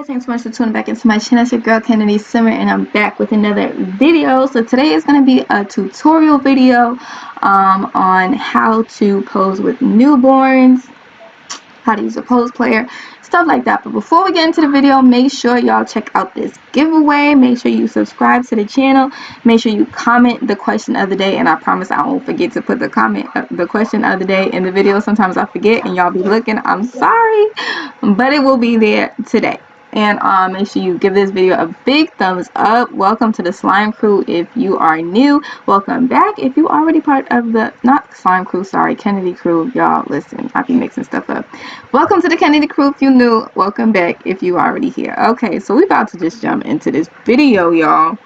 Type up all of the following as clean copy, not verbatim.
guys, thanks so much for tuning back into my channel. It's your girl Kennedy Simmer, and I'm back with another video. So today is going to be a tutorial video on how to pose with newborns, how to use a pose player, stuff like that. But before we get into the video, make sure y'all check out this giveaway. Make sure you subscribe to the channel. Make sure you comment the question of the day, and I promise I won't forget to put the question of the day in the video. Sometimes I forget and y'all be looking. I'm sorry, but it will be there today. And make sure you give this video a big thumbs up. Welcome to the slime crew if you are new. Welcome back if you already part of the, not slime crew, sorry, Kennedy crew. Y'all listen, I be mixing stuff up. Welcome to the Kennedy crew if you new. Welcome back if you already here. Okay, so we about to just jump into this video, y'all.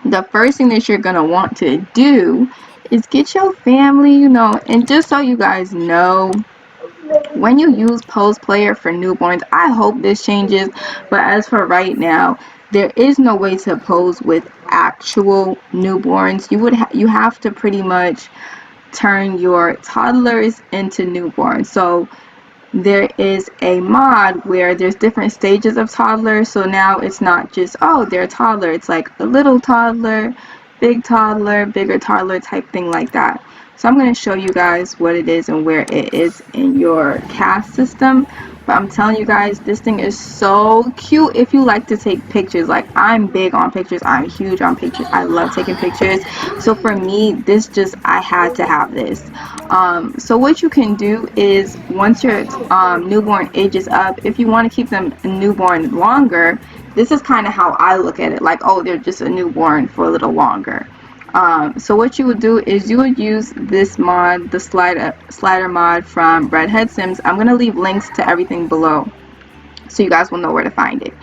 The first thing that you're gonna want to do is get your family, and just so you guys know, when you use pose player for newborns, I hope this changes, but as for right now, there is no way to pose with actual newborns. You have to pretty much turn your toddlers into newborns. So there is a mod where there's different stages of toddlers. So now it's not just, oh, they're a toddler. It's like a little toddler, bigger toddler type thing like that. So I'm going to show you guys what it is and where it is in your cast system. But I'm telling you guys, this thing is so cute if you like to take pictures. Like, I'm big on pictures. I'm huge on pictures. I love taking pictures. So for me, I had to have this. So what you can do is, once your newborn ages up, if you want to keep them a newborn longer, this is kind of how I look at it. Like, oh, they're just a newborn for a little longer. So what you would do is you would use this mod, the slider mod from Redhead Sims. I'm going to leave links to everything below so you guys will know where to find it.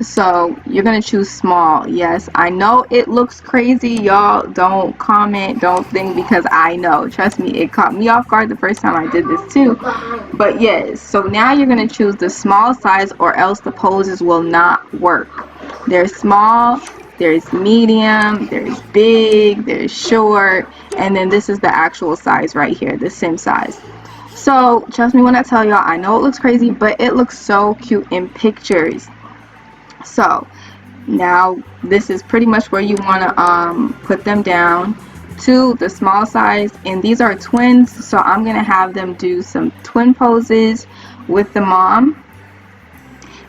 So you're going to choose small. Yes, I know it looks crazy. Y'all don't comment, don't think, because I know. Trust me, it caught me off guard the first time I did this too. But yes, so now you're going to choose the small size, or else the poses will not work. They're small, there's medium, there's big, there's short, and then this is the actual size right here, the sim size. So trust me when I tell y'all, I know it looks crazy, but it looks so cute in pictures. So now this is pretty much where you want to put them down to the small size, and these are twins, so I'm gonna have them do some twin poses with the mom.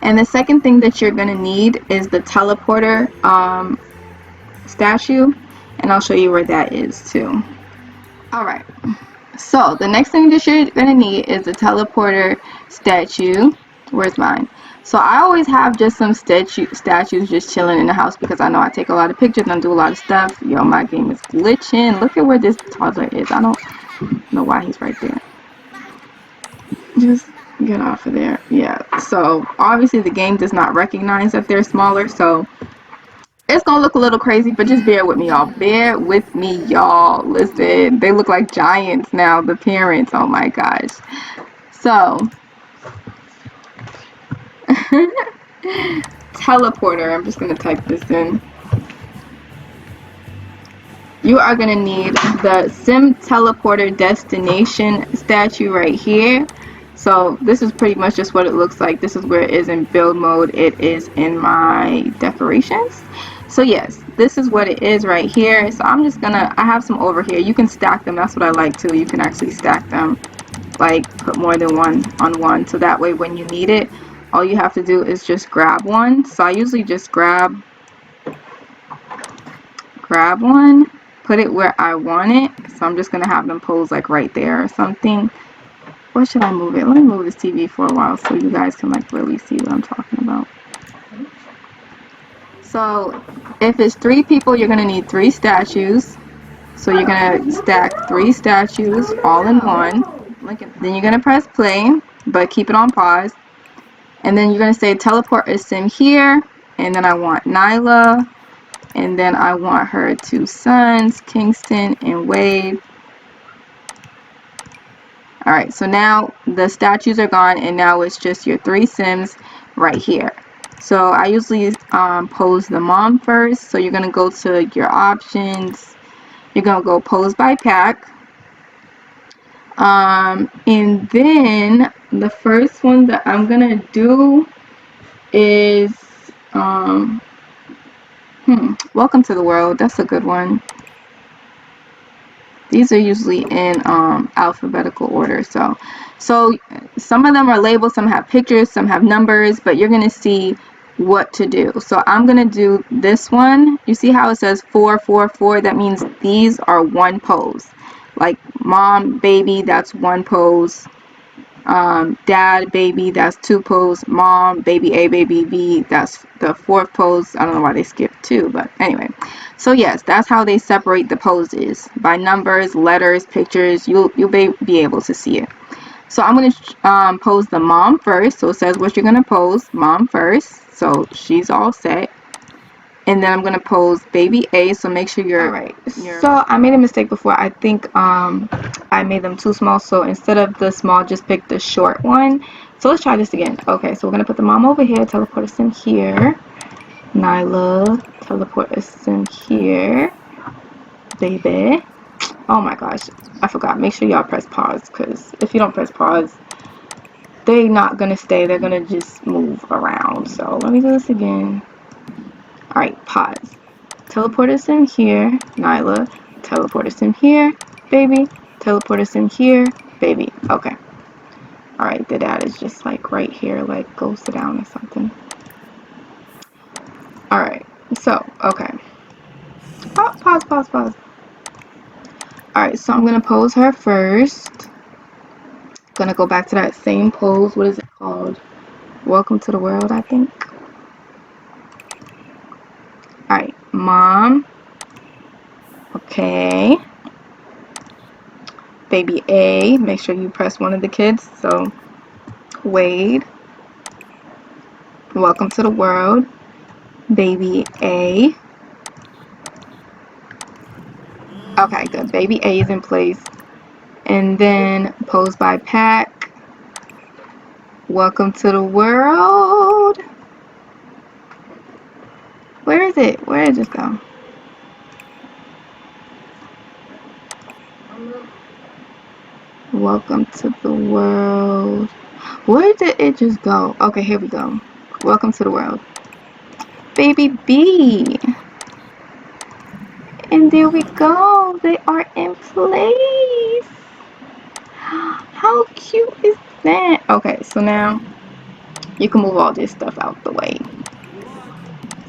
And the second thing that you're going to need is the teleporter statue, and I'll show you where that is too. Alright, so the next thing that you're going to need is the teleporter statue. Where's mine? So I always have just some statues just chilling in the house, because I know I take a lot of pictures and do a lot of stuff. Yo, my game is glitching. Look at where this toddler is. I don't know why he's right there. Just get off of there. Yeah, so obviously the game does not recognize that they're smaller, so it's gonna look a little crazy, but just bear with me, y'all. Bear with me, y'all. Listen, they look like giants now, the parents. Oh my gosh. So teleporter, I'm just gonna type this in. You are gonna need the sim teleporter destination statue right here. So this is pretty much just what it looks like. This is where it is in build mode. It is in my decorations. So yes, this is what it is right here. So I'm just gonna, I have some over here. You can stack them. That's what I like too. You can actually stack them, like put more than one on one. So that way when you need it, all you have to do is just grab one. So I usually just grab one, put it where I want it. So I'm just gonna have them pose like right there or something. Where should I move it? Let me move this TV for a while so you guys can like really see what I'm talking about. So if it's 3 people, you're gonna need 3 statues. So you're gonna stack 3 statues all in one. Then you're gonna press play, but keep it on pause. And then you're gonna say teleport a sim here. And then I want Nyla. And then I want her 2 sons, Kingston and Wade. Alright, so now the statues are gone, and now it's just your 3 sims right here. So I usually pose the mom first. So you're going to go to your options. You're going to go pose by pack. And then the first one that I'm going to do is Welcome to the World. That's a good one. These are usually in alphabetical order. So some of them are labeled, some have pictures, some have numbers, but you're going to see what to do. So I'm going to do this one. You see how it says 4, 4, 4? That means these are one pose. Like mom, baby, that's one pose. Dad, baby, that's two pose. Mom, baby A, baby B, that's the fourth pose. I don't know why they skipped 2, but anyway. So yes, that's how they separate the poses, by numbers, letters, pictures. You'll be able to see it. So I'm going to pose the mom first. So it says what you're going to pose, mom first. So she's all set. And then I'm going to pose baby A, so make sure you're... Alright, so I made a mistake before. I think I made them too small, so instead of the small, just pick the short one. So let's try this again. Okay, so we're going to put the mom over here, teleport us in here. Nyla, teleport us in here. Baby. Oh my gosh, I forgot. Make sure y'all press pause, because if you don't press pause, they're not going to stay. They're going to just move around. So let me do this again. Alright, pause. Teleport us in here, Nyla. Teleport us in here, baby. Teleport us in here, baby. Okay. Alright, the dad is just like right here, like go sit down or something. Alright, so, okay. Oh, pause, pause, pause. Alright, so I'm gonna pose her first. Gonna go back to that same pose. What is it called? Welcome to the World, I think. Alright, mom. Okay. Baby A. Make sure you press one of the kids. So, Wade. Welcome to the World. Baby A. Okay, good. Baby A is in place. And then pose by Pack. Welcome to the World. Where is it? Where did it go? Welcome to the World. Where did it just go? Okay, here we go. Welcome to the World. Baby B. And there we go. They are in place. How cute is that? Okay, so now you can move all this stuff out the way.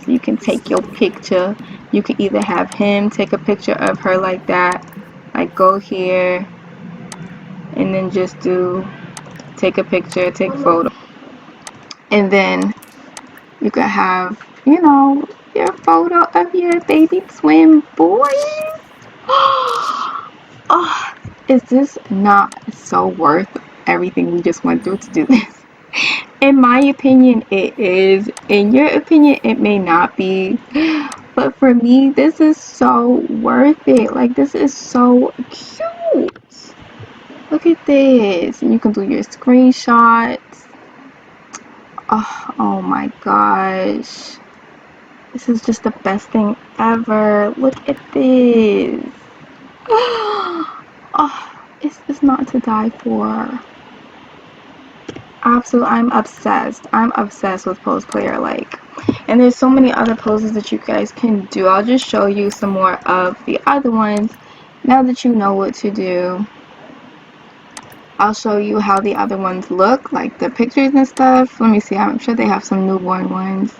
So you can take your picture. You can either have him take a picture of her like that. Like go here. And then just take a picture, take a photo. And then you could have, you know, your photo of your baby twin boys. Oh, is this not so worth everything we just went through to do this? In my opinion, it is. In your opinion, it may not be. But for me, this is so worth it. Like, this is so cute. Look at this. And you can do your screenshots. Oh my gosh. This is just the best thing ever. Look at this. Oh, it's not to die for. Absolutely, I'm obsessed. I'm obsessed with Pose Player. Like, and there's so many other poses that you guys can do. I'll just show you some more of the other ones now that you know what to do. I'll show you how the other ones look, like the pictures and stuff. Let me see. I'm sure they have some newborn ones,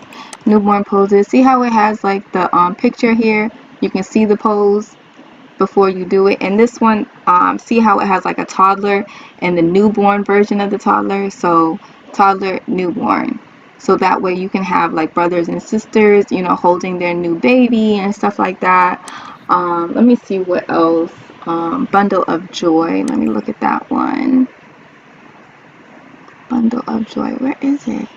newborn poses. See how it has like the picture here? You can see the pose before you do it. And this one, see how it has like a toddler and the newborn version of the toddler. So toddler, newborn. So that way you can have like brothers and sisters, you know, holding their new baby and stuff like that. Let me see what else. Bundle of Joy. Let me look at that one. Bundle of Joy. Where is it?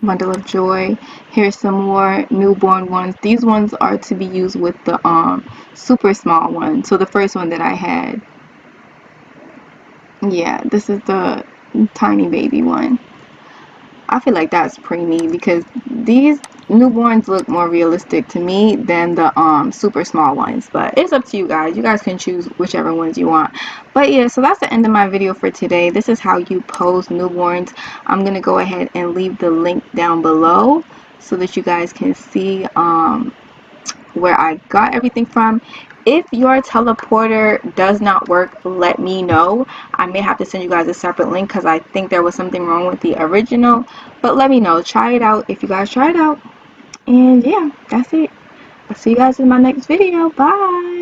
Bundle of Joy. Here's some more newborn ones. These ones are to be used with the super small one. So the first one that I had. Yeah, this is the tiny baby one. I feel like that's preemie because these newborns look more realistic to me than the super small ones, but it's up to you guys. You guys can choose whichever ones you want. But yeah, so that's the end of my video for today. This is how you pose newborns. I'm gonna go ahead and leave the link down below so that you guys can see where I got everything from. If your teleporter does not work, let me know. I may have to send you guys a separate link because I think there was something wrong with the original, but let me know. Try it out if you guys try it out. And yeah, that's it. I'll see you guys in my next video. Bye.